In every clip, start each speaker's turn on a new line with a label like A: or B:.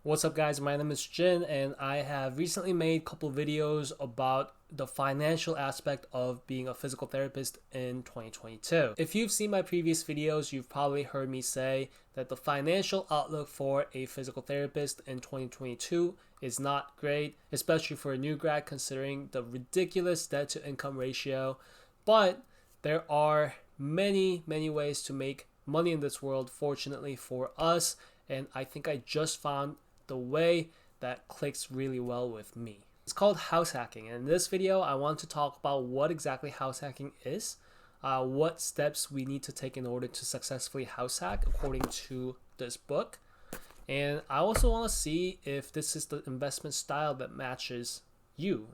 A: What's up guys, my name is Jin and I have recently made a couple videos about the financial aspect of being a physical therapist in 2022. If you've seen my previous videos, you've probably heard me say that the financial outlook for a physical therapist in 2022 is not great, especially for a new grad considering the ridiculous debt to income ratio. But there are many ways to make money in this world, fortunately for us, and I think I just found the way that clicks really well with me. It's called house hacking, and in this video I want to talk about what exactly house hacking is, what steps we need to take in order to successfully house hack according to this book, and I also want to see if this is the investment style that matches you,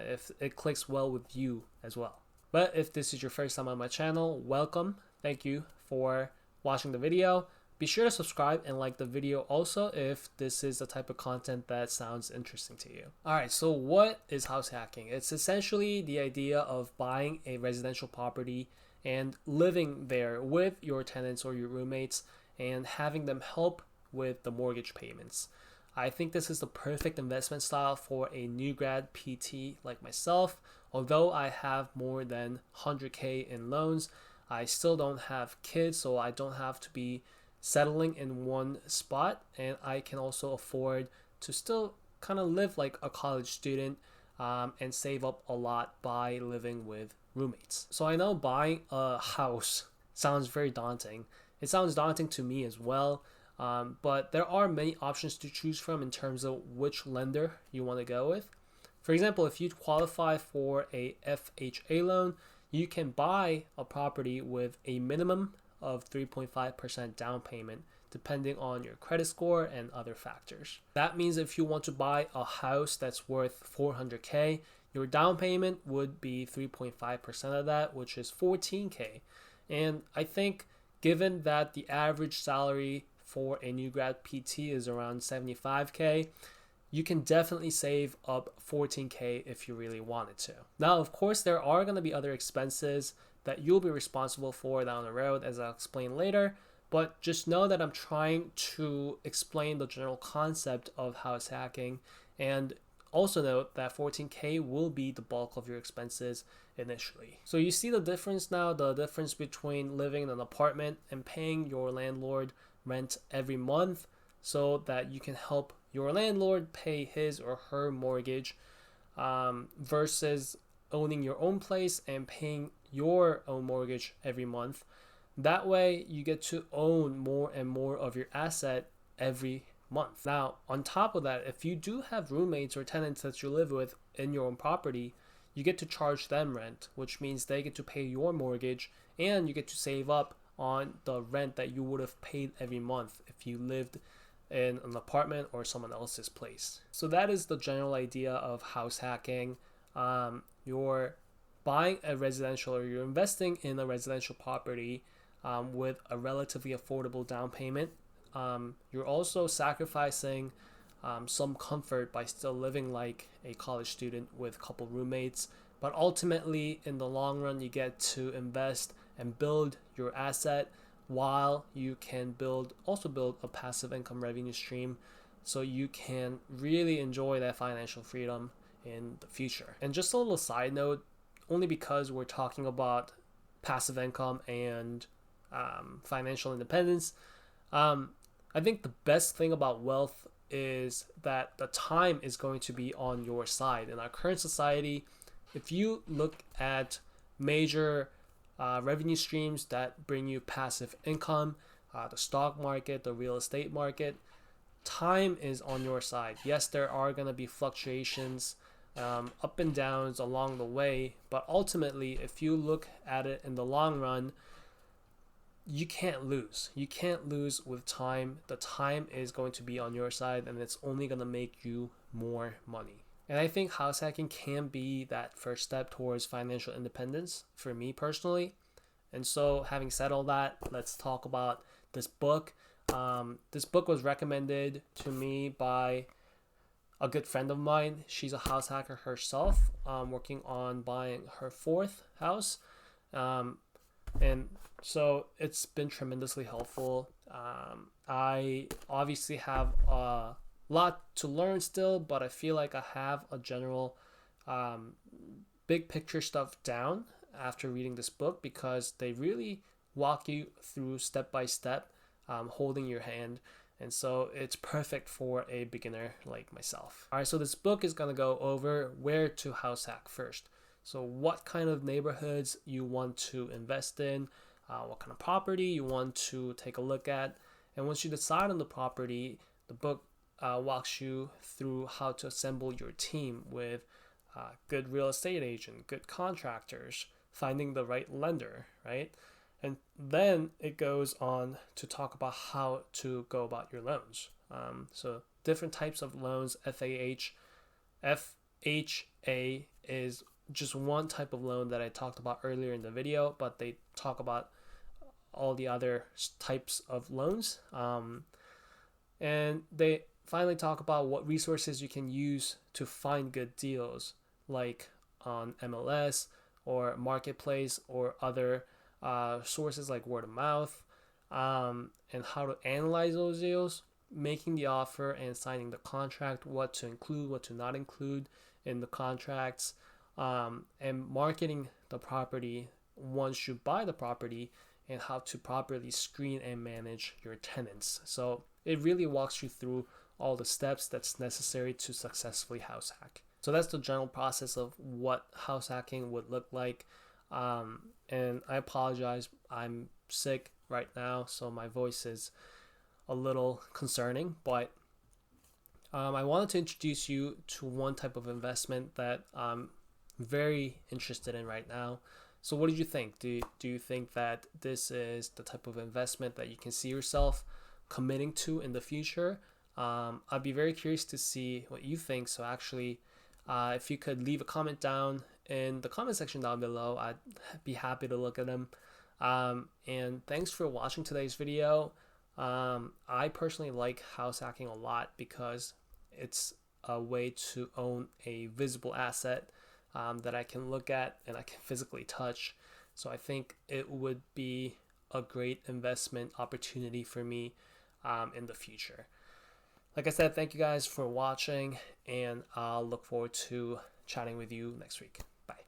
A: if it clicks well with you as well. But if this is your first time on my channel, welcome. Thank you for watching the video. Be sure to subscribe and like the video also if this is the type of content that sounds interesting to you. Alright, so what is house hacking? It's essentially the idea of buying a residential property and living there with your tenants or your roommates and having them help with the mortgage payments. I think this is the perfect investment style for a new grad PT like myself. Although I have more than 100K in loans, I still don't have kids, so I don't have to be settling in one spot, and I can also afford to still kind of live like a college student and save up a lot by living with roommates. So I know buying a house sounds very daunting. It sounds daunting to me as well, but there are many options to choose from in terms of which lender you want to go with. For example, if you qualify for a FHA loan, you can buy a property with a minimum of 3.5% down payment depending on your credit score and other factors. That means if you want to buy a house that's worth 400K, your down payment would be 3.5% of that, which is 14K. And I think given that the average salary for a new grad PT is around 75K, you can definitely save up 14K if you really wanted to. Now, of course, there are going to be other expenses that you'll be responsible for down the road, as I'll explain later, but just know that I'm trying to explain the general concept of house hacking, and also note that 14K will be the bulk of your expenses initially. So you see the difference now, the difference between living in an apartment and paying your landlord rent every month so that you can help your landlord pay his or her mortgage versus owning your own place and paying your own mortgage every month. That way you get to own more and more of your asset every month. Now, on top of that, if you do have roommates or tenants that you live with in your own property, you get to charge them rent, which means they get to pay your mortgage and you get to save up on the rent that you would have paid every month if you lived in an apartment or someone else's place. So that is the general idea of house hacking. You're buying a residential, or you're investing in a residential property with a relatively affordable down payment. You're also sacrificing some comfort by still living like a college student with a couple roommates, but ultimately in the long run you get to invest and build your asset while you can also build a passive income revenue stream so you can really enjoy that financial freedom in the future. And just a little side note, only because we're talking about passive income and financial independence, I think the best thing about wealth is that the time is going to be on your side. In our current society, if you look at major revenue streams that bring you passive income, the stock market, the real estate market, time is on your side. Yes, there are going to be fluctuations, up and downs along the way, but ultimately if you look at it in the long run, you can't lose. You can't lose with time. The time is going to be on your side and it's only going to make you more money. And I think house hacking can be that first step towards financial independence for me personally. And so having said all that, let's talk about this book. This book was recommended to me by a good friend of mine. She's a house hacker herself, working on buying her fourth house. And so it's been tremendously helpful. I obviously have a lot to learn still, but I feel like I have a general big picture stuff down after reading this book, because they really walk you through step by step, holding your hand. And so it's perfect for a beginner like myself. All right, so this book is going to go over where to house hack first. So what kind of neighborhoods you want to invest in, what kind of property you want to take a look at. And once you decide on the property, the book walks you through how to assemble your team with good real estate agent, good contractors, finding the right lender, right? And then it goes on to talk about how to go about your loans. So different types of loans, FHA is just one type of loan that I talked about earlier in the video, but they talk about all the other types of loans. And they finally talk about what resources you can use to find good deals, like on MLS or Marketplace or other sources like word of mouth, and how to analyze those deals, making the offer and signing the contract, what to include, what to not include in the contracts, and marketing the property once you buy the property, and how to properly screen and manage your tenants. So it really walks you through all the steps that's necessary to successfully house hack. So that's the general process of what house hacking would look like. And I apologize, I'm sick right now, so my voice is a little concerning, but I wanted to introduce you to one type of investment that I'm very interested in right now. So what did you think? Do you think that this is the type of investment that you can see yourself committing to in the future? I'd be very curious to see what you think. So actually, if you could leave a comment down in the comment section down below, I'd be happy to look at them. And thanks for watching today's video. I personally like house hacking a lot because it's a way to own a visible asset that I can look at and I can physically touch. So I think it would be a great investment opportunity for me in the future. Like I said, thank you guys for watching, and I'll look forward to chatting with you next week. Bye.